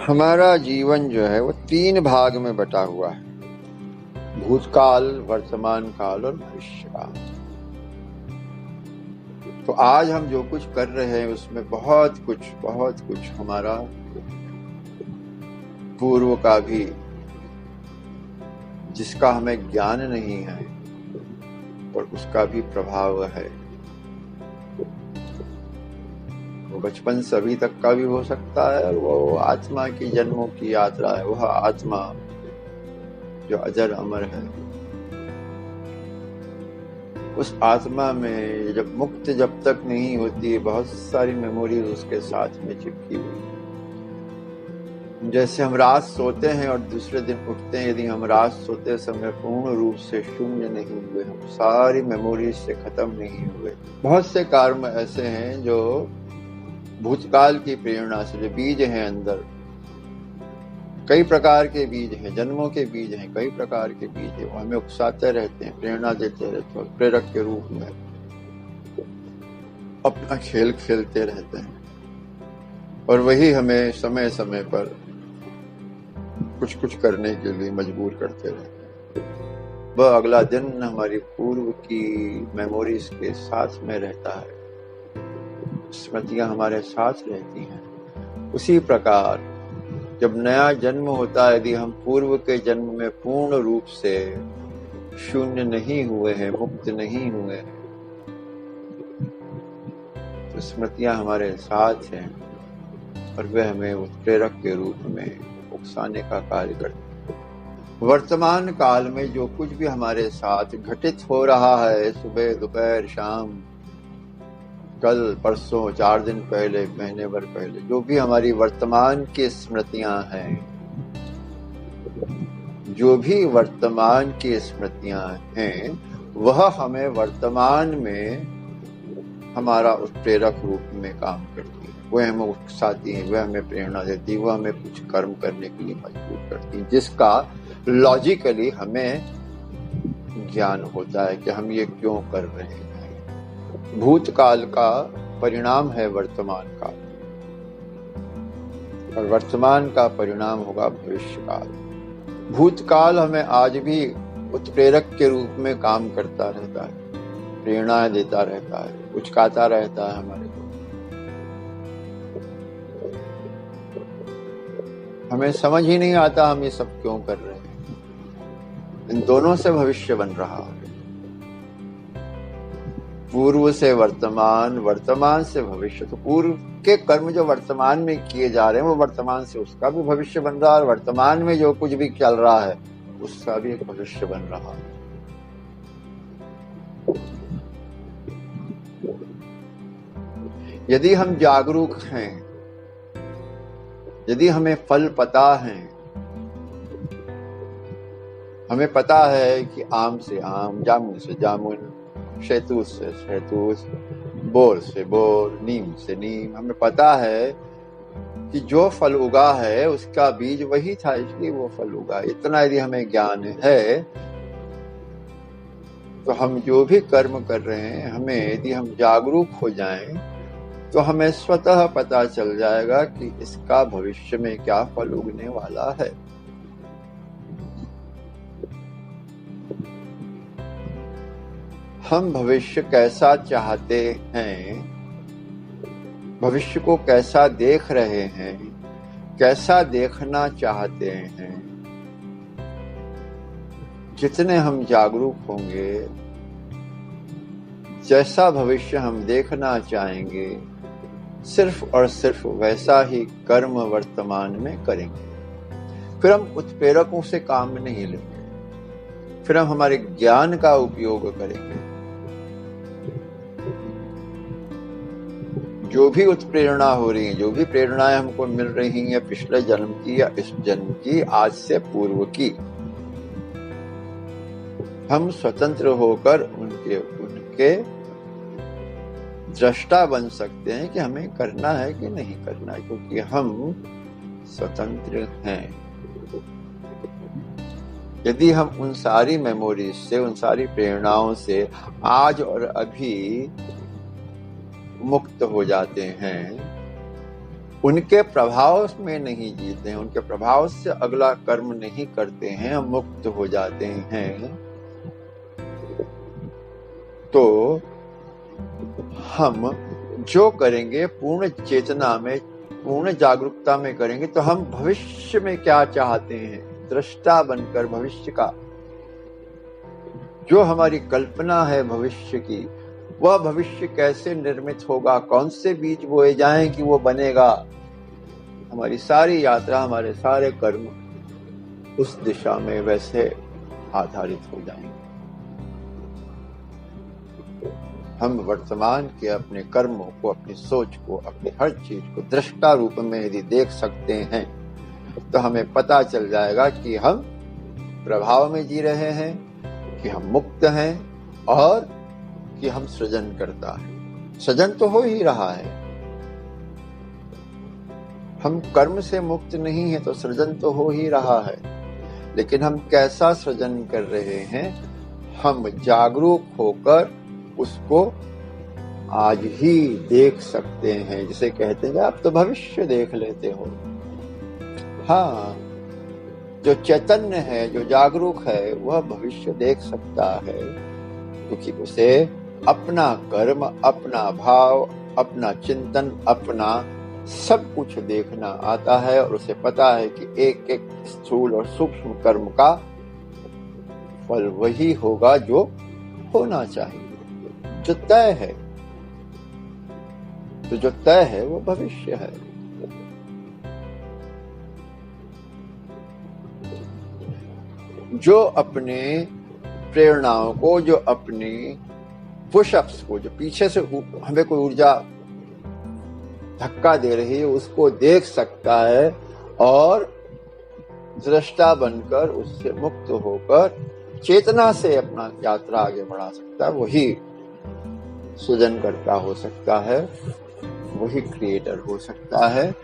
हमारा जीवन जो है वो 3 भाग में बटा हुआ है, भूतकाल, वर्तमान काल और भविष्य काल। तो आज हम जो कुछ कर रहे हैं उसमें बहुत कुछ हमारा पूर्व का भी, जिसका हमें ज्ञान नहीं है, और उसका भी प्रभाव है। वो बचपन से अभी तक का भी हो सकता है, और वो आत्मा की जन्मों की यात्रा है। वह आत्मा जो अजर अमर है, उस आत्मा में जब तक नहीं होती, बहुत सारी मेमोरीज उसके साथ में चिपकी हुई। जैसे हम रात सोते हैं और दूसरे दिन उठते हैं, यदि हम रात सोते समय पूर्ण रूप से शून्य नहीं हुए, हम सारी मेमोरीज से खत्म नहीं हुए। बहुत से कर्म ऐसे हैं जो भूतकाल की प्रेरणा से, जो बीज हैं अंदर, कई प्रकार के बीज हैं, जन्मों के बीज हैं, कई प्रकार के बीज हैं, वो हमें उकसाते रहते हैं, प्रेरणा देते रहते हैं, प्रेरक के रूप में अपना खेल खेलते रहते हैं, और वही हमें समय समय पर कुछ करने के लिए मजबूर करते रहते हैं। वह अगला दिन हमारी पूर्व की मेमोरीज के साथ में रहता है, स्मृतियां हमारे साथ रहती हैं। उसी प्रकार जब नया जन्म होता है, यदि हम पूर्व के जन्म में पूर्ण रूप से शून्य नहीं हुए हैं, मुक्त नहीं हुए हैं, तो स्मृतियां हमारे साथ हैं, और वह हमें उत्प्रेरक के रूप में उकसाने का कार्य करते हैं। वर्तमान काल में जो कुछ भी हमारे साथ घटित हो रहा है, सुबह, दोपहर, शाम, कल, परसों, 4 दिन पहले, महीने भर पहले, जो भी हमारी वर्तमान की स्मृतियां हैं, जो भी वर्तमान की स्मृतियां हैं, वह हमें वर्तमान में हमारा उत्प्रेरक रूप में काम करती है। वह हमें उकसाती है, वह हमें प्रेरणा देती है, वह हमें कुछ कर्म करने के लिए मजबूर करती है, जिसका लॉजिकली हमें ज्ञान होता है कि हम ये क्यों कर रहे हैं। भूतकाल का परिणाम है वर्तमान काल, और वर्तमान का परिणाम होगा भविष्य काल। भूतकाल हमें आज भी उत्प्रेरक के रूप में काम करता रहता है, प्रेरणाएं देता रहता है, उचकाता रहता है हमारे को। हमें समझ ही नहीं आता हम ये सब क्यों कर रहे हैं। इन दोनों से भविष्य बन रहा है, पूर्व से वर्तमान, वर्तमान से भविष्य। तो पूर्व के कर्म जो वर्तमान में किए जा रहे हैं, वो वर्तमान से उसका भी भविष्य बन रहा है, और वर्तमान में जो कुछ भी चल रहा है उसका भी एक भविष्य बन रहा है। यदि हम जागरूक हैं, यदि हमें फल पता है, हमें पता है कि आम से आम, जामुन से जामुन, शहतूत से शहतूत, बोर से बोर, नीम से नीम, हमें पता है कि जो फल उगा है उसका बीज वही था, इसलिए वो फल उगा। इतना यदि हमें ज्ञान है, तो हम जो भी कर्म कर रहे हैं, हमें यदि हम जागरूक हो जाएं, तो हमें स्वतः पता चल जाएगा कि इसका भविष्य में क्या फल उगने वाला है। हम भविष्य कैसा चाहते हैं, भविष्य को कैसा देख रहे हैं, कैसा देखना चाहते हैं, जितने हम जागरूक होंगे, जैसा भविष्य हम देखना चाहेंगे, सिर्फ और सिर्फ वैसा ही कर्म वर्तमान में करेंगे। फिर हम उत्प्रेरकों से काम नहीं लेंगे, फिर हम हमारे ज्ञान का उपयोग करेंगे। जो भी उत्प्रेरणा हो रही है, जो भी प्रेरणाएं हमको मिल रही हैं, पिछले जन्म की या इस जन्म की, आज से पूर्व की, हम स्वतंत्र होकर उनके दृष्टा बन सकते हैं कि हमें करना है कि नहीं करना है, क्योंकि हम स्वतंत्र हैं। यदि हम उन सारी मेमोरीज से, उन सारी प्रेरणाओं से आज और अभी मुक्त हो जाते हैं, उनके प्रभाव में नहीं जीते हैं, उनके प्रभाव से अगला कर्म नहीं करते हैं, हम मुक्त हो जाते हैं, तो हम जो करेंगे पूर्ण चेतना में, पूर्ण जागरूकता में करेंगे। तो हम भविष्य में क्या चाहते हैं, दृष्टा बनकर भविष्य का, जो हमारी कल्पना है भविष्य की, वह भविष्य कैसे निर्मित होगा, कौन से बीज बोए जाएं कि वो बनेगा। हमारी सारी यात्रा, हमारे सारे कर्म उस दिशा में वैसे आधारित हो जाएंगे। हम वर्तमान के अपने कर्मों को, अपनी सोच को, अपनी हर चीज को दृष्टा रूप में यदि देख सकते हैं तो हमें पता चल जाएगा कि हम प्रभाव में जी रहे हैं, कि हम मुक्त हैं और कि हम सृजन करता है। सृजन तो हो ही रहा है, हम कर्म से मुक्त नहीं है तो सृजन तो हो ही रहा है, लेकिन हम कैसा सृजन कर रहे हैं, हम जागरूक होकर उसको आज ही देख सकते हैं। जिसे कहते हैं आप तो भविष्य देख लेते हो। हाँ, जो चैतन्य है, जो जागरूक है, वह भविष्य देख सकता है, क्योंकि उसे अपना कर्म, अपना भाव, अपना चिंतन, अपना सब कुछ देखना आता है, और उसे पता है कि एक एक स्थूल और सूक्ष्म कर्म का फल वही होगा जो होना चाहिए, जो तय है। तो जो तय है वो भविष्य है। जो अपने प्रेरणाओं को, जो अपनी पुशअप्स को, जो पीछे से हमें कोई ऊर्जा धक्का दे रही है, उसको देख सकता है और दृष्टा बनकर उससे मुक्त होकर चेतना से अपना यात्रा आगे बढ़ा सकता है, वही सृजन करता हो सकता है, वही क्रिएटर हो सकता है,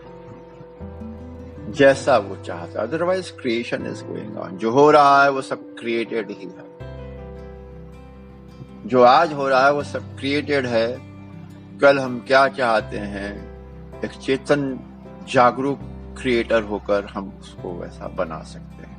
जैसा वो चाहता है। Otherwise creation is going on. जो हो रहा है वो सब क्रिएटेड ही है, जो आज हो रहा है वो सब क्रिएटेड है। कल हम क्या चाहते हैं, एक चेतन जागरूक क्रिएटर होकर हम उसको वैसा बना सकते हैं।